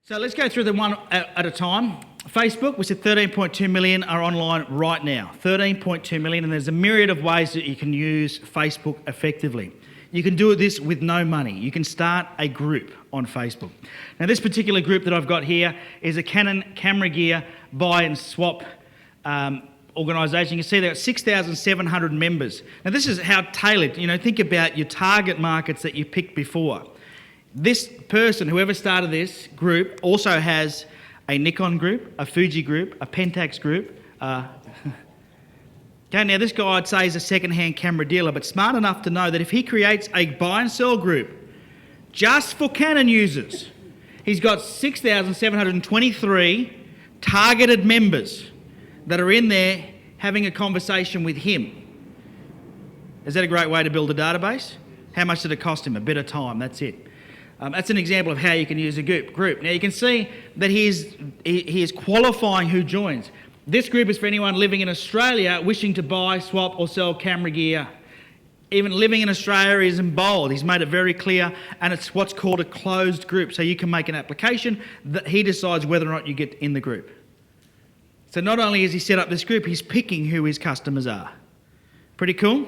So let's go through them one at a time. Facebook, we said 13.2 million are online right now. 13.2 million, and there's a myriad of ways that you can use Facebook effectively. You can do this with no money. You can start a group on Facebook. Now, this particular group that I've got here is a Canon camera gear buy and swap organisation. You can see they've got 6,700 members. Now, this is how tailored, think about your target markets that you picked before. This person, whoever started this group, also has a Nikon group, a Fuji group, a Pentax group. Okay, now this guy I'd say is a second-hand camera dealer, but smart enough to know that if he creates a buy and sell group just for Canon users, he's got 6,723 targeted members that are in there having a conversation with him. Is that a great way to build a database? How much did it cost him? A bit of time, that's it. That's an example of how you can use a group. Now you can see that he is qualifying who joins. This group is for anyone living in Australia wishing to buy, swap or sell camera gear. Even living in Australia is in bold. He's made it very clear, and it's what's called a closed group. So you can make an application that he decides whether or not you get in the group. So not only has he set up this group, he's picking who his customers are. Pretty cool?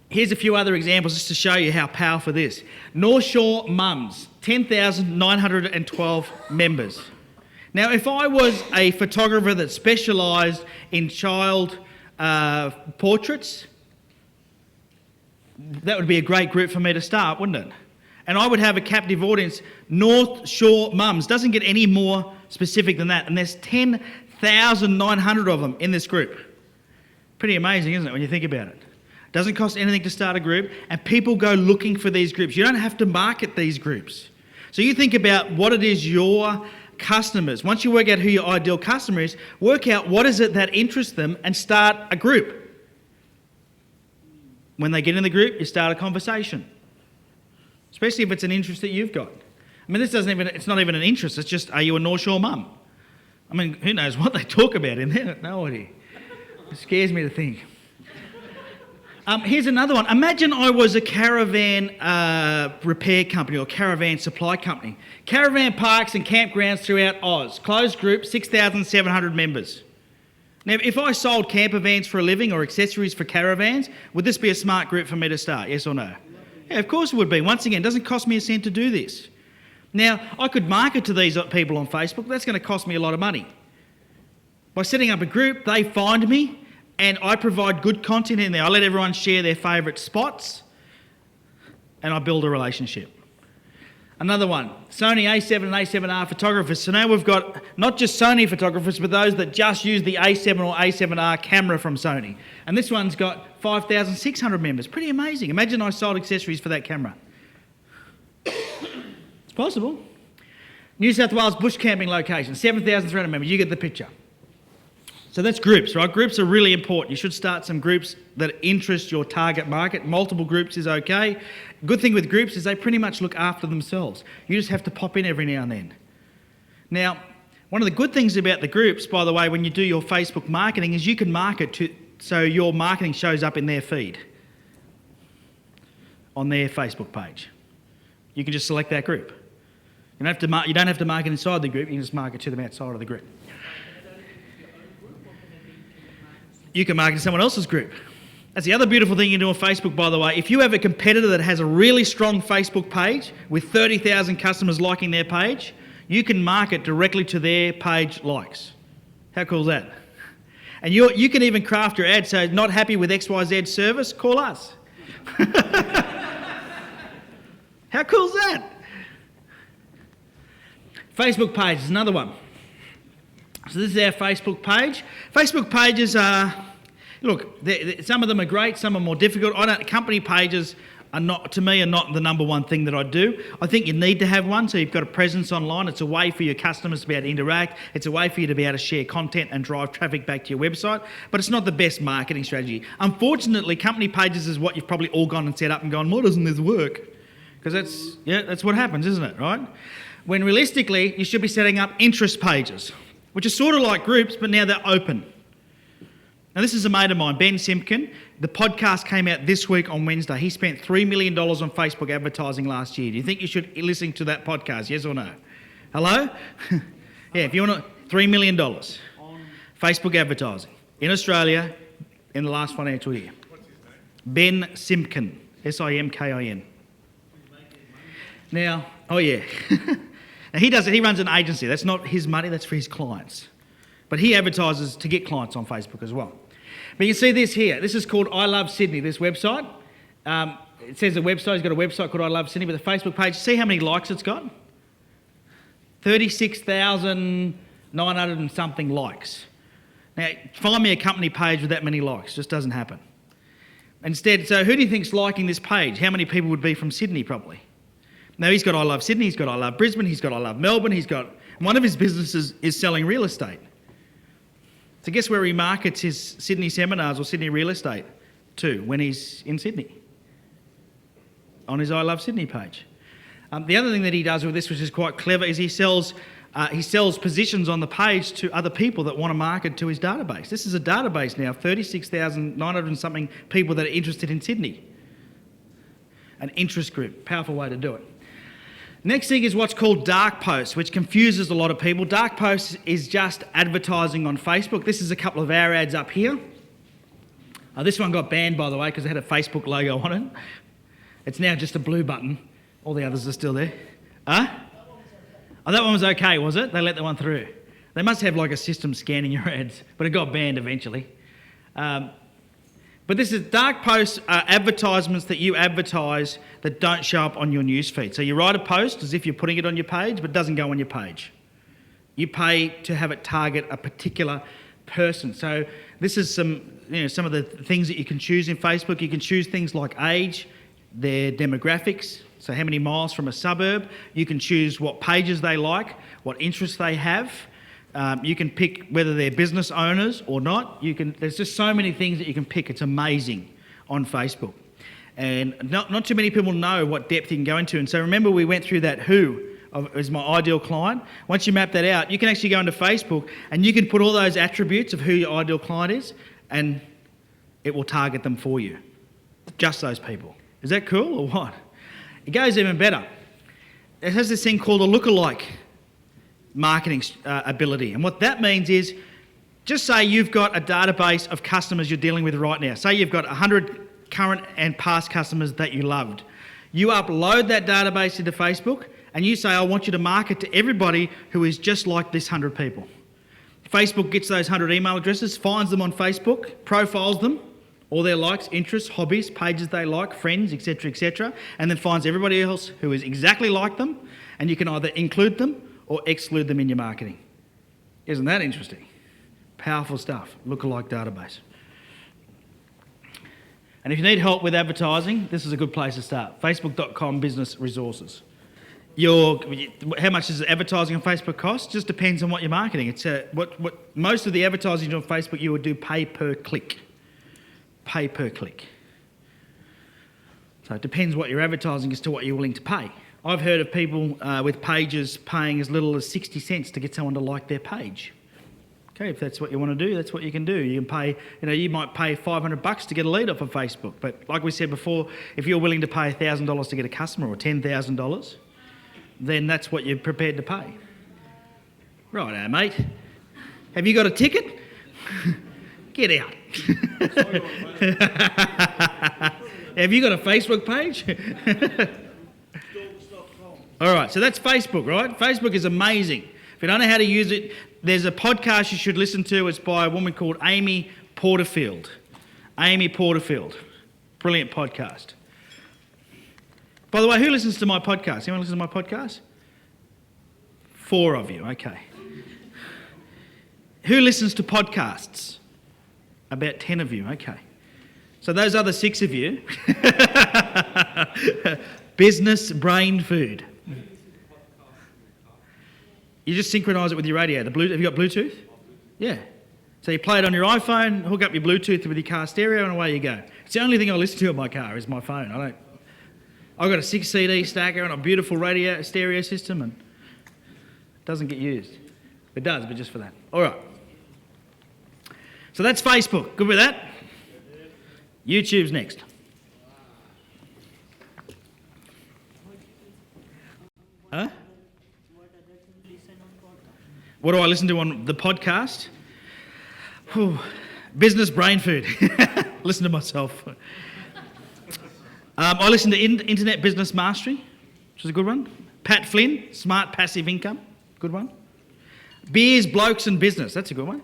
Here's a few other examples just to show you how powerful this is. North Shore Mums, 10,912 members. Now, if I was a photographer that specialised in child portraits, that would be a great group for me to start, wouldn't it? And I would have a captive audience. North Shore Mums doesn't get any more specific than that. And there's 10,900 of them in this group. Pretty amazing, isn't it, when you think about it? Doesn't cost anything to start a group, and people go looking for these groups. You don't have to market these groups. So you think about what it is your customers, once you work out who your ideal customer is, work out what is it that interests them and start a group. When they get in the group, you start a conversation, especially if it's an interest that you've got. I mean, it's not even an interest, it's just, are you a North Shore mum? I mean, who knows what they talk about in there? No idea. It scares me to think. Here's another one. Imagine I was a caravan repair company or caravan supply company. Caravan parks and campgrounds throughout Oz. Closed group, 6,700 members. Now, if I sold camper vans for a living or accessories for caravans, would this be a smart group for me to start? Yes or no? Yeah, of course it would be. Once again, it doesn't cost me a cent to do this. Now, I could market to these people on Facebook. That's going to cost me a lot of money. By setting up a group, they find me, and I provide good content in there. I let everyone share their favourite spots, and I build a relationship. Another one, Sony A7 and A7R photographers. So now we've got not just Sony photographers, but those that just use the A7 or A7R camera from Sony. And this one's got 5,600 members. Pretty amazing. Imagine I sold accessories for that camera. It's possible. New South Wales bush camping location, 7,300 members. You get the picture. So that's groups, right? Groups are really important. You should start some groups that interest your target market. Multiple groups is okay. Good thing with groups is they pretty much look after themselves. You just have to pop in every now and then. Now, one of the good things about the groups, by the way, when you do your Facebook marketing, is you can market so your marketing shows up in their feed, on their Facebook page. You can just select that group. You don't have to market inside the group, you can just market to them outside of the group. You can market to someone else's group. That's the other beautiful thing you can do on Facebook, by the way. If you have a competitor that has a really strong Facebook page with 30,000 customers liking their page, you can market directly to their page likes. How cool is that? And you can even craft your ad, so not happy with XYZ service, call us. How cool is that? Facebook page is another one. So this is our Facebook page. Facebook pages are, look, some of them are great, some are more difficult. Company pages are not the number one thing that I do. I think you need to have one so you've got a presence online. It's a way for your customers to be able to interact. It's a way for you to be able to share content and drive traffic back to your website, but it's not the best marketing strategy. Unfortunately, company pages is what you've probably all gone and set up and gone, why doesn't this work? Because that's what happens, isn't it, right? When realistically, you should be setting up interest pages, which are sort of like groups, but now they're open. Now, this is a mate of mine, Ben Simpkin. The podcast came out this week on Wednesday. He spent $3 million on Facebook advertising last year. Do you think you should listen to that podcast, yes or no? Hello? Yeah, if you want to, $3 million. Facebook advertising in Australia in the last financial year. What's his name? Ben Simpkin, Simkin. Now, oh yeah. Now he does it, he runs an agency. That's not his money, that's for his clients. But he advertises to get clients on Facebook as well. But you can see this here. This is called I Love Sydney, this website. It says a website, he's got a website called I Love Sydney with a Facebook page. See how many likes it's got? 36,900 and something likes. Now, find me a company page with that many likes. Just doesn't happen. Instead, so who do you think's liking this page? How many people would be from Sydney, probably? Now, he's got I Love Sydney, he's got I Love Brisbane, he's got I Love Melbourne, one of his businesses is selling real estate. So guess where he markets his Sydney seminars or Sydney real estate to when he's in Sydney? On his I Love Sydney page. The other thing that he does with this, which is quite clever, is he sells positions on the page to other people that want to market to his database. This is a database now of 36,900 and something people that are interested in Sydney. An interest group, powerful way to do it. Next thing is what's called dark posts, which confuses a lot of people. Dark posts is just advertising on Facebook. This is a couple of our ads up here. This one got banned, by the way, because it had a Facebook logo on it. It's now just a blue button. All the others are still there. Huh? Oh, that one was okay, was it? They let that one through. They must have like a system scanning your ads, but it got banned eventually. But this is dark posts are advertisements that you advertise that don't show up on your newsfeed. So you write a post as if you're putting it on your page, but it doesn't go on your page. You pay to have it target a particular person. So this is some of the things that you can choose in Facebook. You can choose things like age, their demographics, so how many miles from a suburb. You can choose what pages they like, what interests they have. You can pick whether they're business owners or not. There's just so many things that you can pick. It's amazing on Facebook. And not too many people know what depth you can go into. And so remember we went through that who is my ideal client. Once you map that out, you can actually go into Facebook and you can put all those attributes of who your ideal client is and it will target them for you. Just those people. Is that cool or what? It goes even better. It has this thing called a lookalike marketing ability. And what that means is, just say you've got a database of customers you're dealing with right now. Say you've got 100 current and past customers that you loved. You upload that database into Facebook and you say, I want you to market to everybody who is just like this 100 people. Facebook gets those 100 email addresses, finds them on Facebook, profiles them, all their likes, interests, hobbies, pages they like, friends, etc., and then finds everybody else who is exactly like them, and you can either include them or exclude them in your marketing. Isn't that interesting? Powerful stuff, lookalike database. And if you need help with advertising, this is a good place to start. Facebook.com business resources. How much does advertising on Facebook cost? Just depends on what you're marketing. It's what most of the advertising on Facebook you would do pay per click. Pay per click. So it depends what you're advertising as to what you're willing to pay. I've heard of people with pages paying as little as 60 cents to get someone to like their page. Okay, if that's what you want to do, that's what you can do. You can pay, you might pay $500 to get a lead off of Facebook. But like we said before, if you're willing to pay $1,000 to get a customer or $10,000, then that's what you're prepared to pay. Righto, mate. Have you got a ticket? Get out. Have you got a Facebook page? All right, so that's Facebook, right? Facebook is amazing. If you don't know how to use it, there's a podcast you should listen to. It's by a woman called Amy Porterfield. Amy Porterfield. Brilliant podcast. By the way, who listens to my podcast? Anyone listen to my podcast? 4 of you, okay. Who listens to podcasts? About 10 of you, okay. So those other 6 of you, business brain food. You just synchronise it with your radio. Have you got Bluetooth? Yeah. So you play it on your iPhone, hook up your Bluetooth with your car stereo, and away you go. It's the only thing I listen to in my car is my phone. I've got a 6 CD stacker and a beautiful radio stereo system, and it doesn't get used. It does, but just for that. All right. So that's Facebook. Good with that? YouTube's next. Huh? What do I listen to on the podcast? Whew. Business brain food. Listen to myself. I listen to Internet Business Mastery, which is a good one. Pat Flynn, Smart Passive Income, good one. Beers, Blokes and Business, that's a good one.